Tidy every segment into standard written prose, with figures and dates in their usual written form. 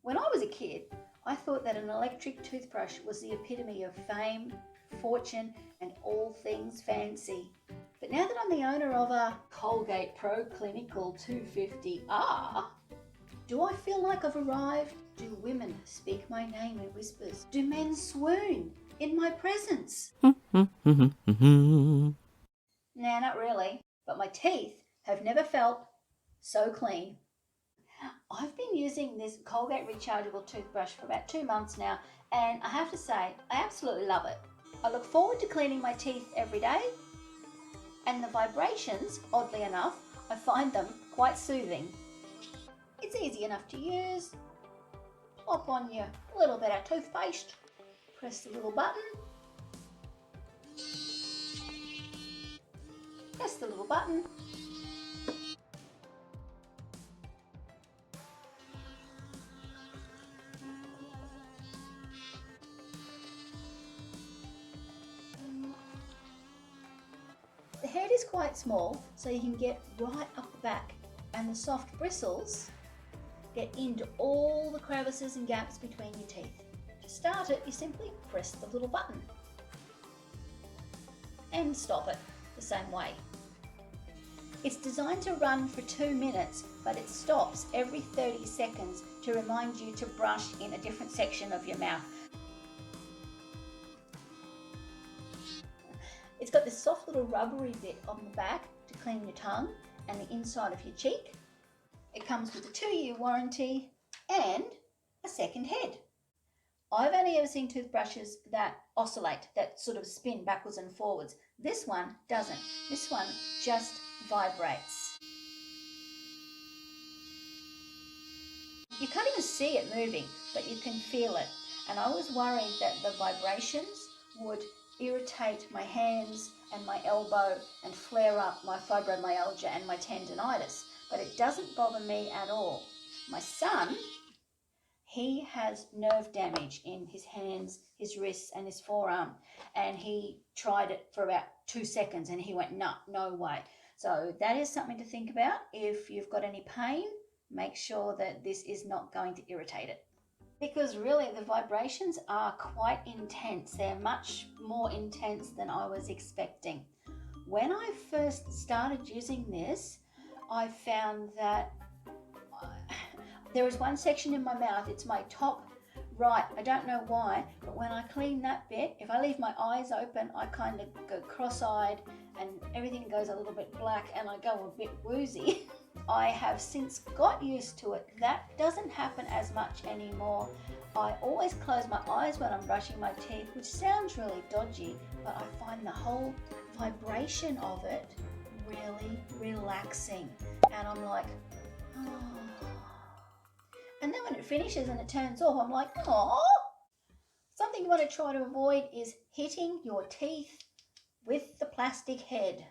When I was a kid, I thought that an electric toothbrush was the epitome of fame, fortune, and all things fancy. But now that I'm the owner of a Colgate ProClinical 250R, do I feel like I've arrived? Do women speak my name in whispers? Do men swoon in my presence? Nah, not really. But my teeth have never felt so clean. I've been using this Colgate Rechargeable Toothbrush for about 2 months now, and I have to say, I absolutely love it. I look forward to cleaning my teeth every day, and the vibrations, oddly enough, I find them quite soothing. It's easy enough to use. Plop on your little bit of toothpaste, press the little button, press the little button, the head is quite small, so you can get right up the back, and the soft bristles get into all the crevices and gaps between your teeth. To start it, you simply press the little button and stop it the same way. It's designed to run for 2 minutes, but it stops every 30 seconds to remind you to brush in a different section of your mouth. It's got this soft little rubbery bit on the back to clean your tongue and the inside of your cheek. It comes with a 2-year warranty and a second head. I've only ever seen toothbrushes that oscillate, that sort of spin backwards and forwards. This one doesn't. This one just vibrates. You can't even see it moving, but you can feel it. And I was worried that the vibrations would irritate my hands and my elbow and flare up my fibromyalgia and my tendinitis, but it doesn't bother me at all. My son, he has nerve damage in his hands, his wrists and his forearm, and he tried it for about 2 seconds and he went, no way. So that is something to think about. If you've got any pain, make sure that this is not going to irritate it. Because really the vibrations are quite intense. They're much more intense than I was expecting. When I first started using this, I found that there is one section in my mouth, it's my top right, I don't know why, but when I clean that bit, if I leave my eyes open, I kind of go cross-eyed and everything goes a little bit black and I go a bit woozy. I have since got used to it. That doesn't happen as much anymore. I always close my eyes when I'm brushing my teeth, which sounds really dodgy, but I find the whole vibration of it really relaxing. And I'm like, oh. And then when it finishes and it turns off, I'm like, oh. Something you want to try to avoid is hitting your teeth with the plastic head.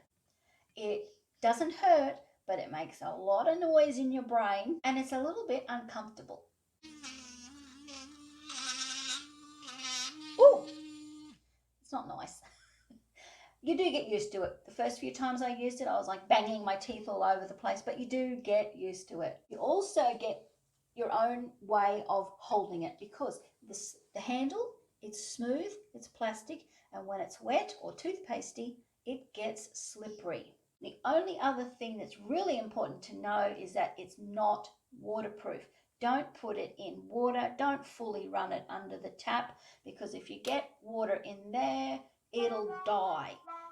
It doesn't hurt, but it makes a lot of noise in your brain and it's a little bit uncomfortable. Ooh, it's not nice. You do get used to it. The first few times I used it, I was like banging my teeth all over the place, but you do get used to it. You also get your own way of holding it because the handle, it's smooth, it's plastic, and when it's wet or toothpastey, it gets slippery. The only other thing that's really important to know is that it's not waterproof. Don't put it in water. Don't fully run it under the tap because if you get water in there, it'll die.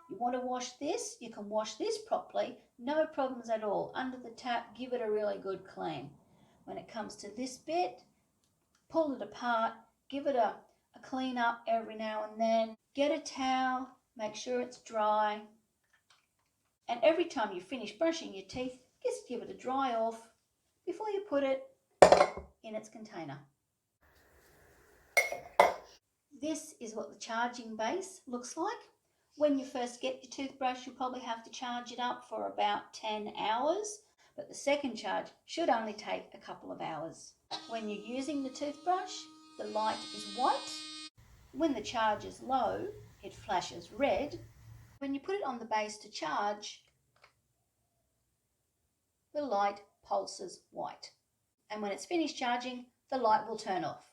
You want to wash this, you can wash this properly, no problems at all. Under the tap, give it a really good clean. When it comes to this bit, pull it apart, give it a clean up every now and then. Get a towel, make sure it's dry. And every time you finish brushing your teeth, just give it a dry off before you put it in its container. This is what the charging base looks like. When you first get your toothbrush, you'll probably have to charge it up for about 10 hours, but the second charge should only take a couple of hours. When you're using the toothbrush, the light is white. When the charge is low, it flashes red. When you put it on the base to charge, the light pulses white. And when it's finished charging, the light will turn off.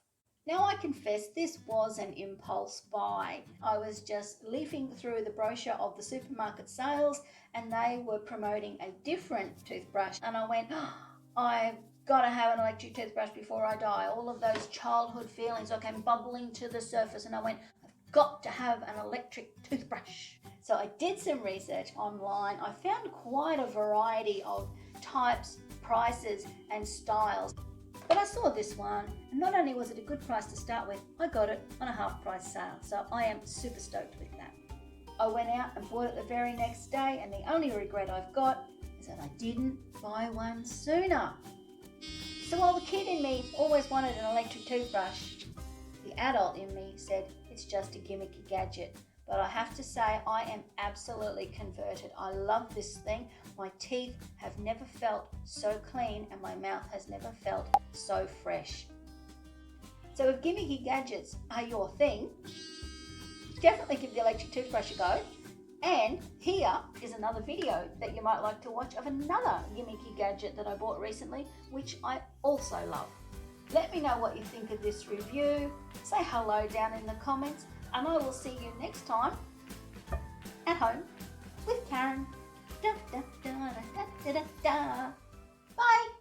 Now I confess this was an impulse buy. I was just leafing through the brochure of the supermarket sales and they were promoting a different toothbrush and I went, oh, I've got to have an electric toothbrush before I die. All of those childhood feelings came bubbling to the surface and I went, I've got to have an electric toothbrush. So I did some research online. I found quite a variety of types, prices and styles. But I saw this one, and not only was it a good price to start with, I got it on a half price sale, so I am super stoked with that. I went out and bought it the very next day, and the only regret I've got is that I didn't buy one sooner. So while the kid in me always wanted an electric toothbrush, the adult in me said it's just a gimmicky gadget. But I have to say, I am absolutely converted. I love this thing. My teeth have never felt so clean and my mouth has never felt so fresh. So if gimmicky gadgets are your thing, definitely give the electric toothbrush a go. And here is another video that you might like to watch of another gimmicky gadget that I bought recently, which I also love. Let me know what you think of this review. Say hello down in the comments. And I will see you next time at home with Karen. Da, da, da, da, da, da, da. Bye.